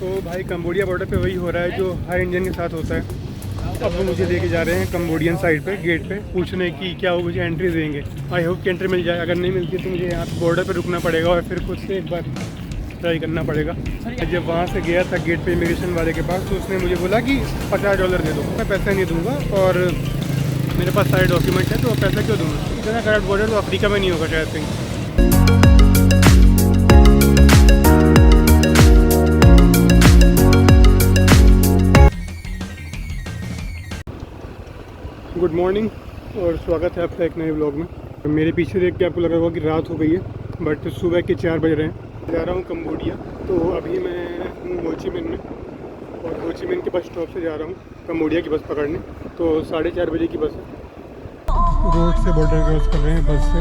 तो भाई Cambodia border पे वही हो रहा है जो हर इंडियन के साथ होता है। अब वो मुझे लेके जा रहे हैं कंबोडियन साइड पे गेट पे, पूछने की क्या वो मुझे एंट्री देंगे। आई होप कि एंट्री मिल जाए, अगर नहीं मिलती तो मुझे यहाँ बॉर्डर पे रुकना पड़ेगा और फिर खुद से एक बार ट्राई करना पड़ेगा। जब वहाँ से गया था गेट पे इमिग्रेशन वाले के पास, तो उसने मुझे बोला कि $50 दे दो। मैं पैसा नहीं दूंगा और मेरे पास सारे डॉक्यूमेंट है, तो पैसा क्यों दूँगा। इतना करप्ट बॉर्डर तो अफ्रीका में नहीं होगा शायद कहीं। गुड मॉर्निंग और स्वागत है आपका एक नए व्लॉग में। मेरे पीछे देख के आपको लग रहा होगा कि रात हो गई है, बट सुबह के 4 बज रहे हैं। जा रहा हूँ कंबोडिया। तो अभी मैं हूँ हो ची मिन्ह में और हो ची मिन्ह के बस स्टॉप से जा रहा हूँ कंबोडिया की बस पकड़ने। तो 4:30 बजे की बस है। रोड से बॉर्डर क्रॉस कर रहे हैं बस से।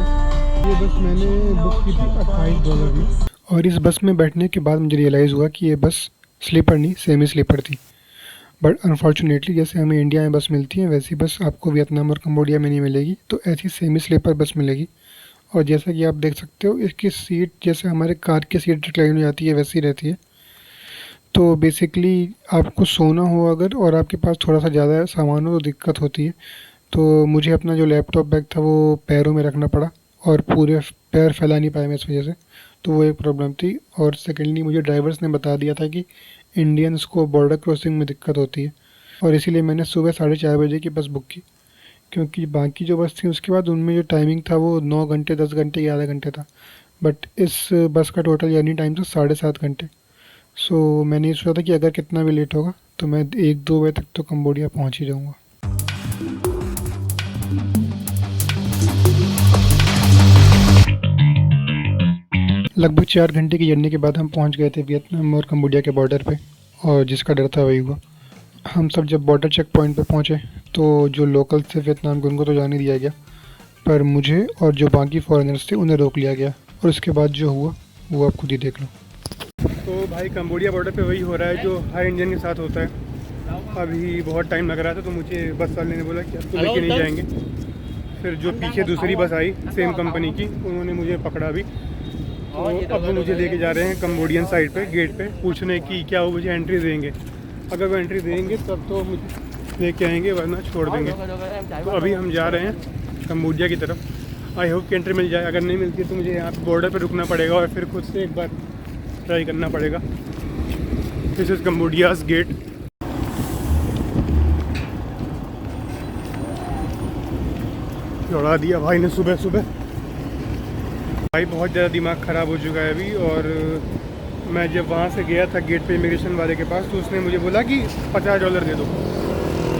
ये बस मैंने बुक की थी $28 में, और इस बस में बैठने के बाद मुझे रियलाइज़ हुआ कि ये बस स्लीपर नहीं सेमी स्लीपर थी। बट अनफॉर्चुनेटली जैसे हमें इंडिया में बस मिलती है वैसी बस आपको वियतनाम और कंबोडिया में नहीं मिलेगी। तो ऐसी सेमी स्लीपर बस मिलेगी। और जैसा कि आप देख सकते हो, इसकी सीट जैसे हमारे कार की सीट रिक्लाइन हो जाती है वैसी रहती है। तो बेसिकली आपको सोना हो अगर और आपके पास थोड़ा सा ज़्यादा सामान हो तो दिक्कत होती है। तो मुझे अपना जो लैपटॉप बैग था वो पैरों में रखना पड़ा और पूरे पैर फैला नहीं पाए मैं इस वजह से। तो वो एक प्रॉब्लम थी। और सेकेंडली मुझे ड्राइवर्स ने बता दिया था कि इंडियंस को बॉर्डर क्रॉसिंग में दिक्कत होती है, और इसीलिए मैंने सुबह 4:30 बजे की बस बुक की। क्योंकि बाकी जो बस थी उसके बाद उनमें जो टाइमिंग था वो 9 घंटे 10 घंटे 11 घंटे था, बट इस बस का टोटल जर्नी टाइम था 7.5 घंटे। सो मैंने ये सोचा था कि अगर कितना भी लेट होगा तो मैं 1-2 बजे तक तो कंबोडिया पहुँच ही जाऊँगा। लगभग 4 घंटे की जर्नी के बाद हम पहुंच गए थे वियतनाम और कंबोडिया के बॉर्डर पे, और जिसका डर था वही हुआ। हम सब जब बॉर्डर चेक पॉइंट पे पहुंचे तो जो लोकल थे वियतनाम के उनको तो जाने दिया गया, पर मुझे और जो बाकी फॉरेनर्स थे उन्हें रोक लिया गया। और उसके बाद जो हुआ वो आप खुद ही देख लो। तो भाई कंबोडिया बॉर्डर पे वही हो रहा है जो हर इंडियन के साथ होता है। अभी बहुत टाइम लग रहा था, तो मुझे बस वाले ने बोला कि आपको लेके नहीं जाएंगे। फिर जो पीछे दूसरी बस आई सेम कंपनी की, उन्होंने मुझे पकड़ा भी। तो अब वो मुझे लेके जा रहे हैं कंबोडियन साइड पे गेट पे, पूछने की क्या वो मुझे एंट्री देंगे। अगर वो एंट्री देंगे तब तो मुझे लेके आएंगे, वरना छोड़ देंगे। तो अभी हम जा रहे हैं कंबोडिया की तरफ। आई होप कि एंट्री मिल जाए, अगर नहीं मिलती तो मुझे यहाँ बॉर्डर पे रुकना पड़ेगा और फिर खुद से एक बार ट्राई करना पड़ेगा। This is Cambodia's gate. दौड़ा दिया भाई ने सुबह सुबह। भाई बहुत ज़्यादा दिमाग ख़राब हो चुका है अभी। और मैं जब वहाँ से गया था गेट पे इमिग्रेशन वाले के पास, तो उसने मुझे बोला कि $50 दे दो।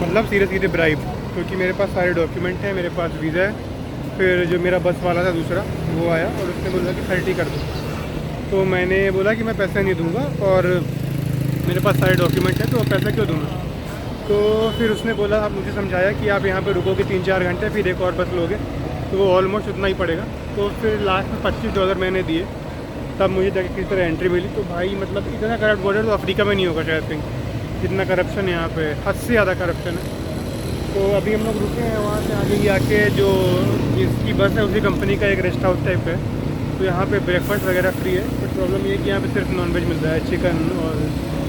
मतलब सीधे सीधे ब्राइब, क्योंकि मेरे पास सारे डॉक्यूमेंट हैं, मेरे पास वीज़ा है। फिर जो मेरा बस वाला था दूसरा वो आया और उसने बोला कि 30 कर दो। तो मैंने बोला कि मैं पैसा नहीं दूँगा और मेरे पास सारे डॉक्यूमेंट हैं, तो पैसा क्यों दूँगा। तो फिर उसने बोला, आप मुझे समझाया कि आप यहाँ पे रुकोगे 3-4 घंटे, फिर एक और बस लोगे तो वो ऑलमोस्ट उतना ही पड़ेगा। तो फिर लास्ट में $25 मैंने दिए, तब मुझे जाके किस तरह एंट्री मिली। तो भाई मतलब इतना करप्ट बॉर्डर तो अफ्रीका में नहीं होगा शायद कहीं, जितना करप्शन है यहाँ पे, हद से ज़्यादा करप्शन है। तो अभी हम लोग रुके हैं, वहाँ से आगे ही आके जो जिसकी बस है उसी कंपनी का एक रेस्ट हाउस टाइप है। तो यहाँ पे ब्रेकफास्ट वगैरह फ्री है, बट प्रॉब्लम ये है कि यहाँ पे सिर्फ नॉनवेज मिलता है, चिकन और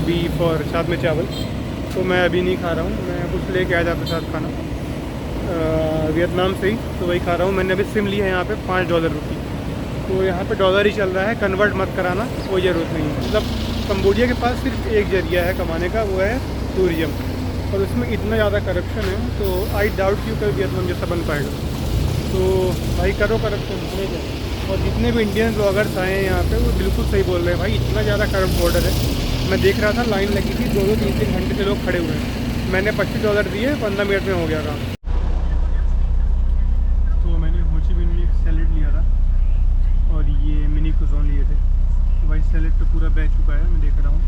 बीफ और साथ में चावल। तो मैं अभी नहीं खा रहा हूँ, मैं कुछ लेके आया था अपने साथ खाना वियतनाम से ही, तो वही खा रहा हूँ। मैंने अभी सिम ली है यहाँ पे $5 रुपये। तो यहाँ पे डॉलर ही चल रहा है, कन्वर्ट मत कराना, कोई ज़रूरत नहीं है। मतलब कंबोडिया के पास सिर्फ एक जरिया है कमाने का, वो है टूरिज़म, और उसमें इतना ज़्यादा करप्शन है तो आई डाउट कि कभी वियतनाम जैसा बन पाएगा। तो भाई करो करप्शन, नहीं जाए। और जितने भी इंडियन ब्लॉगर्स आए हैं यहाँ पे वो बिल्कुल सही बोल रहे हैं भाई, इतना ज़्यादा करप्ट बॉर्डर है। मैं देख रहा था लाइन लगी थी, 2-2 3-3 घंटे से लोग खड़े हुए हैं। मैंने $25 दिए, 15 मिनट में हो गया काम। तो मैंने हो ची मिन्ह में एक सैलेड लिया था और ये मिनी क्रोज़ॉन लिए थे। तो भाई सैलेड तो पूरा बह चुका है, मैं देख रहा हूँ।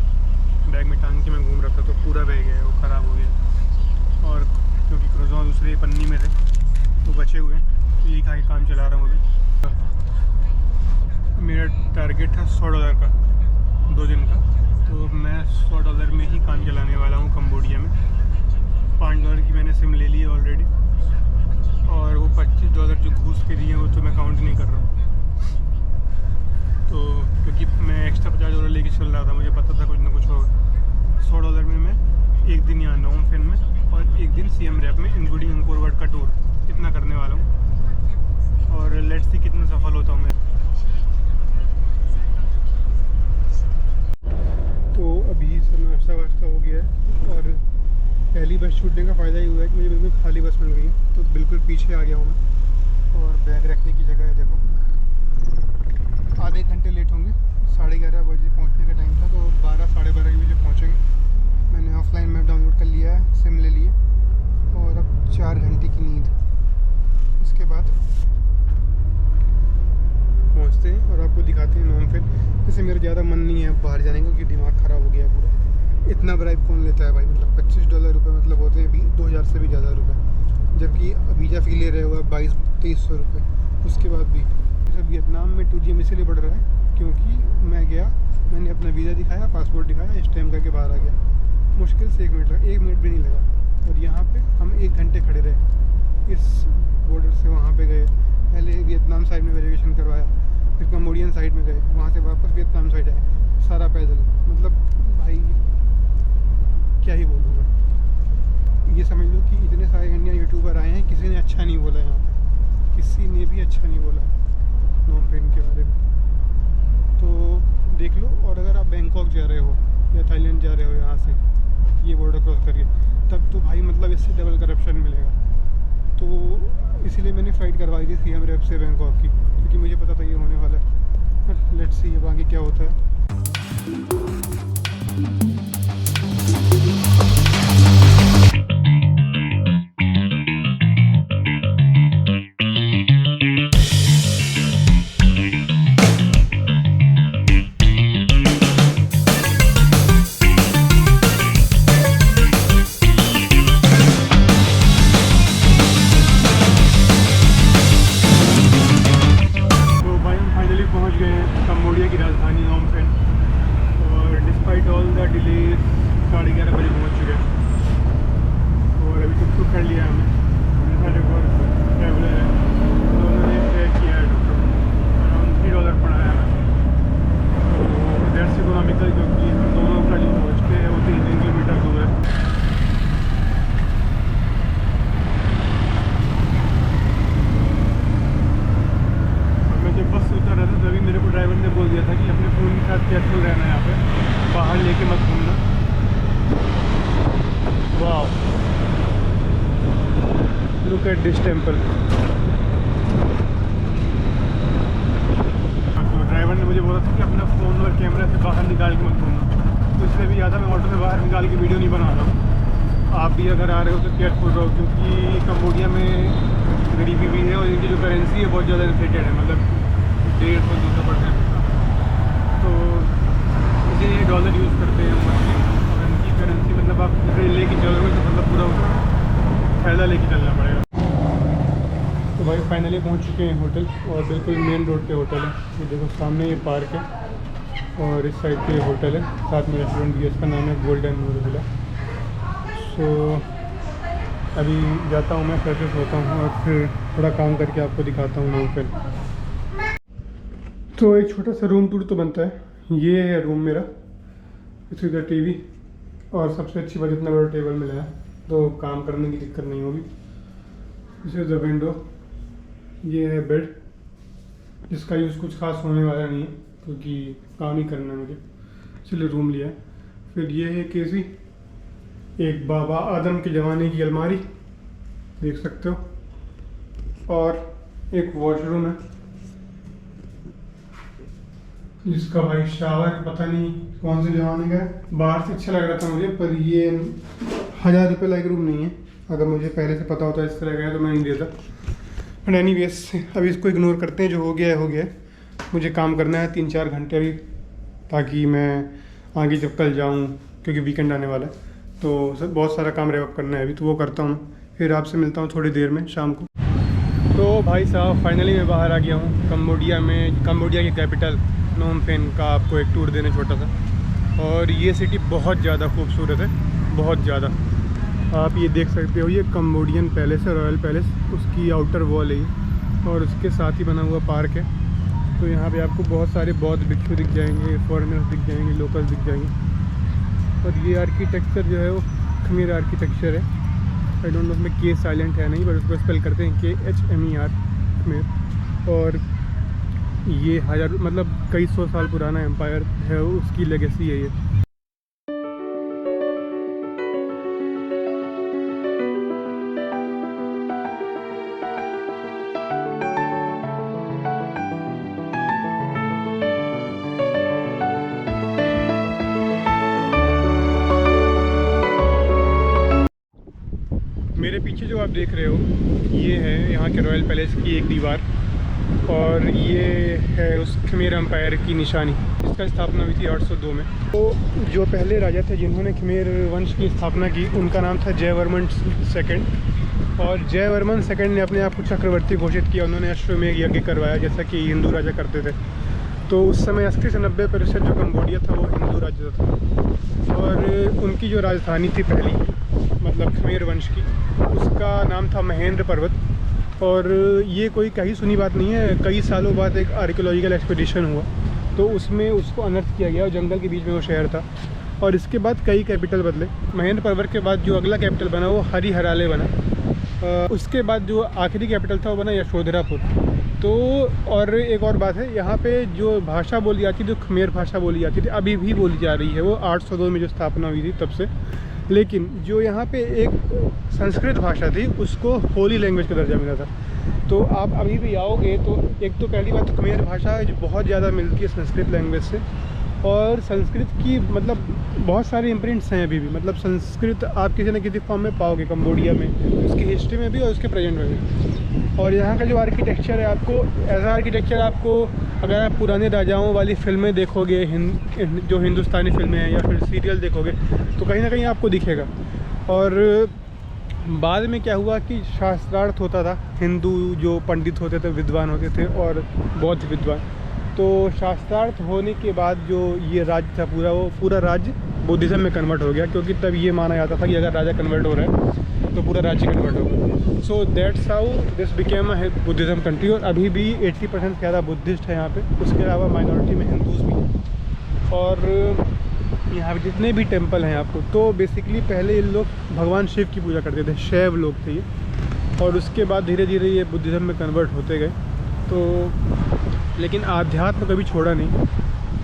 बैग में टांग के मैं घूम रहा था तो पूरा बह गया है, वो ख़राब हो गया। और क्योंकि क्रोज़ॉन दूसरे पन्नी में थे तो बचे हुए हैं, तो यही खा के काम चला रहा हूँ अभी। मेरा टारगेट था $100 का 2 दिन का, तो मैं $100 में ही काम चलाने वाला हूँ कंबोडिया में। $5 की मैंने सिम ले ली है ऑलरेडी, और वो $25 जो घूस के दिए हैं वो तो मैं काउंट नहीं कर रहा हूँ। तो क्योंकि मैं एक्स्ट्रा $50 लेके चल रहा था, मुझे पता था कुछ ना कुछ होगा। दिन यहाँ नोम फेन में और एक दिन सीएम रैप में इंक्लूडिंग अंकोर वाट का टूर, इतना करने वाला हूँ और लेट्स सी कितना सफल होता हूँ मैं। तो अभी सब नाश्ता वाश्ता हो गया है और पहली बस छूटने का फ़ायदा ये हुआ है कि मुझे बिल्कुल खाली बस मिल गई, तो बिल्कुल पीछे आ गया हूँ मैं और बैग रखने की जगह है। देखो आधे घंटे लेट होंगे, 11:30 बजे पहुँचने का टाइम था, तो 12 साढ़े 12 बजे पहुँचेंगे। मैंने ऑफलाइन मैप डाउनलोड कर लिया है, सिम ले लिए और अब 4 घंटे की नींद, उसके बाद पहुँचते हैं और आपको दिखाते हैं नोम फेन। वैसे मेरा ज़्यादा मन नहीं है बाहर जाने का क्योंकि दिमाग ख़राब हो गया है पूरा। इतना ब्राइब कौन लेता है भाई, मतलब $25 रुपये मतलब होते हैं 2000 से भी ज़्यादा रुपए, जबकि वीज़ा फ़ी ले रहे हुआ 2200-2300 रुपये। उसके बाद भी जैसे वियतनाम में 2GM इसलिए बढ़ रहा है क्योंकि मैं गया, मैंने अपना वीज़ा दिखाया, पासपोर्ट दिखाया, स्टैम्प करके बाहर आ गया, मुश्किल से 1 मिनट लगा, 1 मिनट भी नहीं लगा। और यहाँ पे हम 1 घंटे खड़े रहे, इस बॉर्डर से वहाँ पे गए, पहले वियतनाम साइड में वेरिफिकेशन करवाया, फिर कम्बोडियन साइड में गए, वहाँ से वापस वियतनाम साइड आए, सारा पैदल। मतलब भाई क्या ही बोलूँ मैं, ये समझ लो कि इतने सारे इंडियन यूट्यूबर आए हैं, किसी ने अच्छा नहीं बोला यहाँ पे, किसी ने भी अच्छा नहीं बोला नोम फेन के बारे में। तो देख लो, और अगर आप बैंकॉक जा रहे हो या थाईलैंड जा रहे हो यहाँ से ये बॉर्डर क्रॉस करके, तब तो भाई मतलब इससे डबल करप्शन मिलेगा। तो इसीलिए मैंने फ़्लाइट करवाई थी सीएम रैप से बैंकॉक की, क्योंकि मुझे पता था ये होने वाला है। लेट्स सी अब आगे क्या होता है। पहुंच गए हैं कम्बोडिया की राजधानी नोम फेन और डिस्पाइट ऑल द डिलेज 11:30 बजे पहुंच चुके हैं और अभी टुक कर लिया हमने। मेरे साथ एक और ट्रैवलर है, दोनों ने शेयर किया है टुक, अराउंड $3 पड़ा है हमें। तो दैट्स इकोनॉमिकल, क्योंकि हम दोनों का जो पहुँचते हैं वो 3 किलोमीटर दूर है। बस से उतर रहा था तभी मेरे को ड्राइवर ने बोल दिया था कि अपने फ़ोन के साथ केयरफुल रहना है, यहाँ पे बाहर लेके मत घूमना। वाह, लुक एट दिस टेम्पल। तो ड्राइवर ने मुझे बोला था कि अपना फ़ोन और कैमरा से बाहर निकाल के मत घूमना, तो इसलिए भी ज़्यादा मैं ऑटो से बाहर निकाल के वीडियो नहीं बना रहा हूँ। आप भी अगर आ रहे हो तो केयरफुल रहो, क्योंकि कम्बोडिया में गरीबी भी है और इनकी जो करेंसी है बहुत ज़्यादा इन्फ्लेटेड है, मतलब 150-200%। तो इसीलिए डॉलर यूज़ करते हैं मोस्टली, और इनकी करेंसी मतलब आप लेके चलोगे तो मतलब पूरा फ़ायदा लेके चलना पड़ेगा। तो भाई फाइनली पहुंच चुके हैं होटल, और बिल्कुल मेन रोड पे होटल है। ये देखो सामने ये पार्क है और इस साइड पे होटल है, साथ में रेस्टोरेंट भी है, इसका नाम है गोल्डन विला। तो अभी जाता हूँ मैं, फ्रेश होता हूँ और फिर थोड़ा काम करके आपको दिखाता हूँ नोम फेन। तो एक छोटा सा रूम टूर तो बनता है। ये है रूम मेरा, इसी का टीवी, और सबसे अच्छी बात इतना बड़ा टेबल मिला है तो काम करने की दिक्कत नहीं होगी। This is the window. ये है बेड, जिसका यूज़ कुछ खास होने वाला नहीं है क्योंकि काम ही करना है मुझे, इसलिए रूम लिया है। फिर ये है केसी, एक बाबा आदम के ज़माने की अलमारी देख सकते हो, और एक वॉशरूम है जिसका भाई शावर पता नहीं कौन से ज़माने का है। बाहर से अच्छा लग रहा था मुझे, पर ये 1000 रुपये लाइक रूम नहीं है। अगर मुझे पहले से पता होता इस तरह का है तो मैं नहीं देता। बट एनीवेज अभी इसको इग्नोर करते हैं, जो हो गया है हो गया है। मुझे काम करना है 3-4 घंटे अभी, ताकि मैं आगे जब कल जाऊँ, क्योंकि वीकेंड आने वाला है, तो बहुत सारा काम रैप अप करना है अभी, तो वो करता हूँ। फिर आपसे मिलता हूँ थोड़ी देर में शाम को। तो भाई साहब फाइनली मैं बाहर आ गया हूँ कम्बोडिया में, कम्बोडिया की कैपिटल नोम फेन का आपको एक टूर देने छोटा सा। और ये सिटी बहुत ज़्यादा खूबसूरत है, बहुत ज़्यादा। आप ये देख सकते हो, ये कम्बोडियन पैलेस है, रॉयल पैलेस, उसकी आउटर वॉल है और उसके साथ ही बना हुआ पार्क है। तो यहाँ पे आपको बहुत सारे बौद्ध भिक्षु दिख जाएंगे, फॉरेनर्स दिख जाएंगे, लोकल्स दिख जाएंगे। और ये आर्किटेक्चर जो है वो खमीर आर्किटेक्चर है। आई डोंट नो उसमें के साइलेंट है नहीं, बट उसको स्पेल करते हैं KHMER खमीर। और ये मतलब कई सौ साल पुराना एम्पायर है, उसकी लेगेसी है ये। मेरे पीछे जो आप देख रहे हो ये है यहाँ के रॉयल पैलेस की एक दीवार, और ये है उस खमेर एम्पायर की निशानी। इसका स्थापना हुई थी 802 में। तो जो पहले राजा थे जिन्होंने खमेर वंश की स्थापना की, उनका नाम था जयवर्मन सेकंड। और जयवर्मन सेकंड ने अपने आप को चक्रवर्ती घोषित किया। उन्होंने अश्वमेध यज्ञ करवाया, जैसा कि हिंदू राजा करते थे। तो उस समय 80 से 90% जो कंबोडिया था वो हिंदू राज्य था। और उनकी जो राजधानी थी पहली, मतलब खमेर वंश की, उसका नाम था महेंद्र पर्वत। और ये कोई कहीं सुनी बात नहीं है। कई सालों बाद एक आर्कियोलॉजिकल एक्सपीडिशन हुआ, तो उसमें उसको अनर्थ किया गया और जंगल के बीच में वो शहर था। और इसके बाद कई कैपिटल बदले। महेंद्र पर्वत के बाद जो अगला कैपिटल बना वो हरिहराले बना। उसके बाद जो आखिरी कैपिटल था वो बना यशोधरापुर। तो और एक और बात है, यहाँ पे जो भाषा बोली जाती थी, जो खमेर भाषा बोली जाती थी, अभी भी बोली जा रही है। वो 802 में जो स्थापना हुई थी तब से। लेकिन जो यहाँ पे एक संस्कृत भाषा थी, उसको होली लैंग्वेज का दर्जा मिला था। तो आप अभी भी आओगे तो एक तो पहली बात, खमेर भाषा जो बहुत ज़्यादा मिलती है संस्कृत लैंग्वेज से। और संस्कृत की मतलब बहुत सारे इम्प्रिंट्स हैं अभी भी। मतलब संस्कृत आप किसी न किसी फॉर्म में पाओगे कंबोडिया में, उसकी हिस्ट्री में भी और उसके प्रेजेंट में भी। और यहाँ का जो आर्किटेक्चर है, आपको ऐसा आर्किटेक्चर आपको, अगर आप पुराने राजाओं वाली फिल्में देखोगे, जो हिंदुस्तानी फिल्में हैं या फिर सीरियल देखोगे, तो कहीं ना कहीं आपको दिखेगा। और बाद में क्या हुआ कि शास्त्रार्थ होता था, हिंदू जो पंडित होते थे, विद्वान होते थे, और बौद्ध विद्वान। तो शास्त्रार्थ होने के बाद जो ये राज्य था पूरा, वो पूरा राज्य बुद्धिज़्म में कन्वर्ट हो गया। क्योंकि तब ये माना जाता था कि अगर राजा कन्वर्ट हो रहा है तो पूरा राज्य कन्वर्ट होगा। So that's how this became a Buddhism country. और अभी भी 80% से ज़्यादा बुद्धिस्ट है यहाँ पे। उसके अलावा माइनॉरिटी में हिंदूज़ भी हैं। और यहाँ पे जितने भी टेम्पल हैं आपको, तो बेसिकली पहले ये लोग भगवान शिव की पूजा करते थे, शैव लोग थे ये। और उसके बाद धीरे धीरे ये बुद्धिज़्म में कन्वर्ट होते गए। तो लेकिन आध्यात्म कभी छोड़ा नहीं।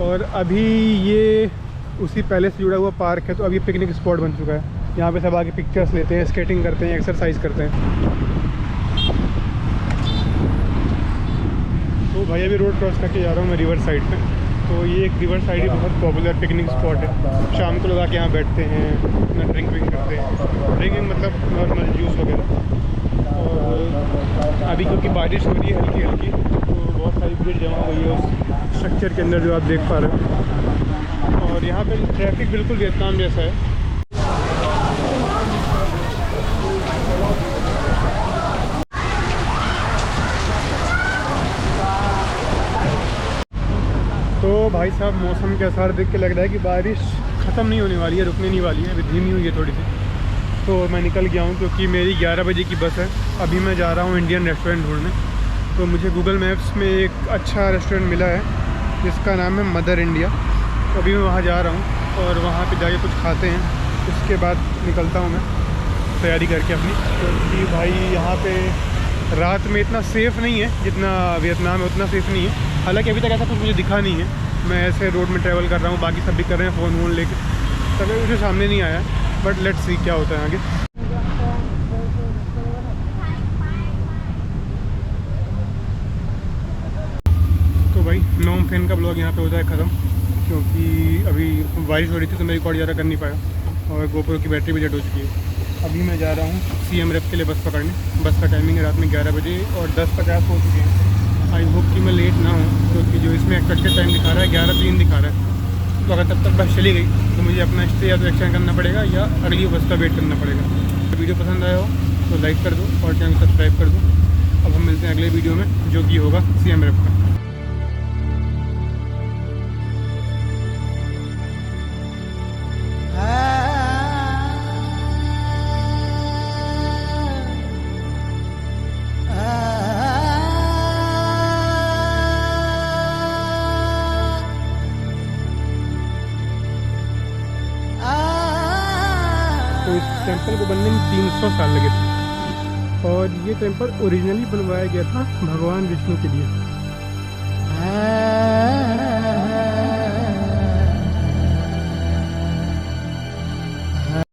और अभी ये उसी पैलेस से जुड़ा हुआ पार्क है। तो अभी पिकनिक स्पॉट बन चुका है। यहाँ पे सब आके पिक्चर्स लेते हैं, स्केटिंग करते हैं, एक्सरसाइज करते हैं। तो भाई अभी रोड क्रॉस करके जा रहा हूँ मैं रिवर साइड पे। तो ये एक रिवर साइड ही बहुत पॉपुलर पिकनिक स्पॉट है। शाम को लोग आके यहाँ बैठते हैं, अपना ड्रिंक विंक करते हैं। ड्रिंकिंग मतलब नॉर्मल जूस वगैरह। और अभी क्योंकि बारिश हो रही है हल्की हल्की, तो बहुत सारी भीड़ जमा हुई है उस स्ट्रक्चर के अंदर जो आप देख पा रहे हो। और यहाँ पे ट्रैफिक बिल्कुल वियतनाम जैसा है। तो भाई साहब मौसम के असर देख के लग रहा है कि बारिश ख़त्म नहीं होने वाली है, रुकने नहीं वाली है, अभी धीमी हुई है थोड़ी सी। तो मैं निकल गया हूँ क्योंकि मेरी 11 बजे की बस है। अभी मैं जा रहा हूँ इंडियन रेस्टोरेंट ढूंढने। तो मुझे गूगल मैप्स में एक अच्छा रेस्टोरेंट मिला है जिसका नाम है मदर इंडिया। तो अभी मैं वहाँ जा रहा हूँ और वहाँ पे जाके कुछ खाते हैं। उसके बाद निकलता हूँ मैं तैयारी करके अपनी। क्योंकि भाई यहाँ पे रात में इतना सेफ़ नहीं है जितना वियतनाम में, उतना सेफ़ नहीं है। हालांकि अभी तक ऐसा कुछ मुझे दिखा नहीं है। मैं ऐसे रोड में ट्रैवल कर रहा हूँ, बाकी सब भी कर रहे हैं फ़ोन वोन लेके, तभी मुझे सामने नहीं आया। बट लेट्स सी क्या होता है आगे। तो भाई नॉम फैन का ब्लॉग यहाँ पे होता है ख़त्म, क्योंकि अभी बारिश हो रही थी तो मैं रिकॉर्ड ज़्यादा कर नहीं पाया और गोप्रो की बैटरी भी डेड हो चुकी है। अभी मैं जा रहा हूँ CM रेप के लिए बस पकड़ने। बस का टाइमिंग है रात में 11 बजे और 10:50 हो चुके हैं। आई होप कि मैं लेट ना हूँ, क्योंकि जो इसमें एक्सपेक्टेड टाइम दिखा रहा है 11:03 दिखा रहा है। तो अगर तब तक बस चली गई तो मुझे अपना स्टे या तो एक्सटेंड करना पड़ेगा या अगली बस का वेट करना पड़ेगा। वीडियो पसंद आया हो तो लाइक कर दो और चैनल सब्सक्राइब कर दो। अब हम मिलते हैं अगले वीडियो में, जो कि होगा CM रेप का। तो इस टेम्पल को बनने में 300 साल लगे थे और ये टेम्पल ओरिजिनली बनवाया गया था भगवान विष्णु के लिए।